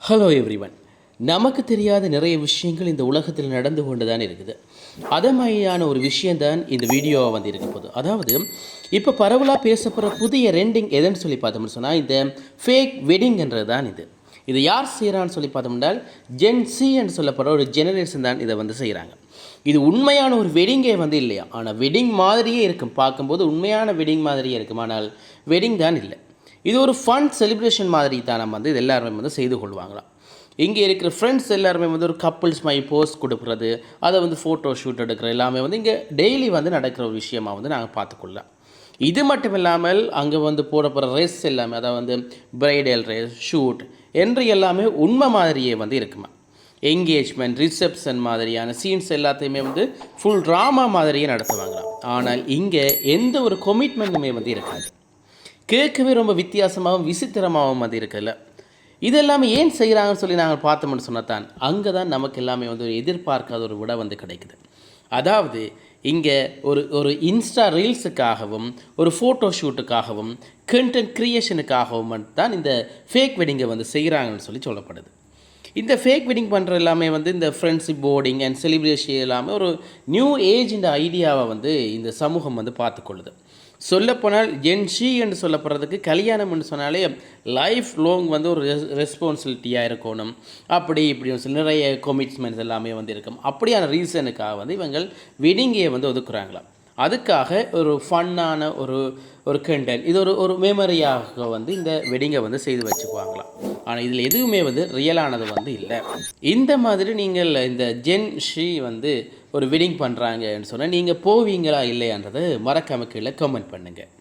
Hello everyone. நமக்கு தெரியாத நிறைய விஷயங்கள் இந்த உலகத்தில் நடந்து கொண்டு தான் இருக்குது. அதே மாதிரியான ஒரு விஷயந்தான் இந்த வீடியோவை வந்து இருக்க போகுது. அதாவது இப்போ பரவலாக பேசப்படுற புதிய ரெண்டிங் எதுன்னு சொல்லி பார்த்தோம்னு சொன்னால் இந்த ஃபேக் வெட்டிங்ன்றது தான் இது. இது யார் செய்கிறான்னு சொல்லி பார்த்தோம்னால் ஜென் சி என்று சொல்லப்படுற ஒரு ஜெனரேஷன் தான் இதை வந்து செய்கிறாங்க. இது உண்மையான ஒரு வெட்டிங்கே வந்து இல்லையா, ஆனால் வெட்டிங் மாதிரியே இருக்கும், பார்க்கும்போது உண்மையான வெட்டிங் மாதிரியே இருக்கும், ஆனால் வெட்டிங் தான் இல்லை. இது ஒரு ஃபன் செலிப்ரேஷன் மாதிரி தான் நம்ம வந்து இது எல்லாருமே வந்து செய்து கொள்வாங்களாம். இங்கே இருக்கிற ஃப்ரெண்ட்ஸ் எல்லாருமே வந்து ஒரு கப்புள்ஸ் மாதிரி போஸ்ட் கொடுக்குறது, அதை வந்து ஃபோட்டோ ஷூட் எடுக்கிற எல்லாமே வந்து இங்கே டெய்லி வந்து நடக்கிற ஒரு விஷயமாக வந்து நாங்கள் பார்த்துக்கொள்ளலாம். இது மட்டும் இல்லாமல் அங்கே வந்து போடப்படுற ரெஸ் எல்லாமே, அதாவது வந்து பிரைடல் ரெஸ், ஷூட் என்று எல்லாமே உண்மை மாதிரியே வந்து இருக்குமா. என்கேஜ்மெண்ட், ரிசப்ஷன் மாதிரியான சீன்ஸ் எல்லாத்தையுமே வந்து ஃபுல் ட்ராமா மாதிரியே நடத்துவாங்களாம். ஆனால் இங்கே எந்த ஒரு கமிட்மெண்ட்டுமே வந்து இருக்காது. கேட்கவே ரொம்ப வித்தியாசமாகவும் விசித்திரமாகவும் அது இருக்குல்ல. இது எல்லாமே ஏன் செய்கிறாங்கன்னு சொல்லி நாங்கள் பார்த்தோம்னு சொன்னதான் அங்கே தான் நமக்கு எல்லாமே வந்து ஒரு எதிர்பார்க்காத ஒரு விட வந்து கிடைக்குது. அதாவது இங்கே ஒரு ஒரு இன்ஸ்டா ரீல்ஸுக்காகவும் ஒரு ஃபோட்டோ ஷூட்டுக்காகவும் கண்டென்ட் க்ரியேஷனுக்காகவும் தான் இந்த ஃபேக் வெட்டிங்கை வந்து செய்கிறாங்கன்னு சொல்லி சொல்லப்படுது. இந்த ஃபேக் வெட்டிங் பண்ணுற எல்லாமே வந்து இந்த ஃப்ரெண்ட்ஷிப் போர்டிங் அண்ட் செலிப்ரேஷன் எல்லாமே ஒரு நியூ ஏஜ் இந்த ஐடியாவை வந்து இந்த சமூகம் வந்து பார்த்துக்கொள்ளுது. சொல்லப்போனால் ஜென்ஷி என்று சொல்லப்படுறதுக்கு கல்யாணம் என்று சொன்னாலே லைஃப் லாங் வந்து ஒரு ரெஸ்பான்சிபிலிட்டியாக இருக்கணும், அப்படி இப்படின்னு சொல்லி நிறைய கமிட்மெண்ட்ஸ் எல்லாமே வந்து இருக்கும். அப்படியான ரீசனுக்காக வந்து இவங்கள் வெட்டிங்கை வந்து ஒதுக்குறாங்களாம். அதுக்காக ஒரு ஃபன்னான ஒரு ஒரு கண்டென்ட், இது ஒரு ஒரு மெமரியாக வந்து இந்த வெட்டிங்கை வந்து செய்து வச்சுக்குவாங்களாம். ஆனால் இதில் எதுவுமே வந்து ரியலானது வந்து இல்லை. இந்த மாதிரி நீங்கள் இந்த ஜென் ஷி வந்து ஒரு வெட்டிங் பண்ணுறாங்கன்னு சொன்னால் நீங்கள் போவீங்களா இல்லையான்றதை மறக்காம கீழே கமெண்ட் பண்ணுங்கள்.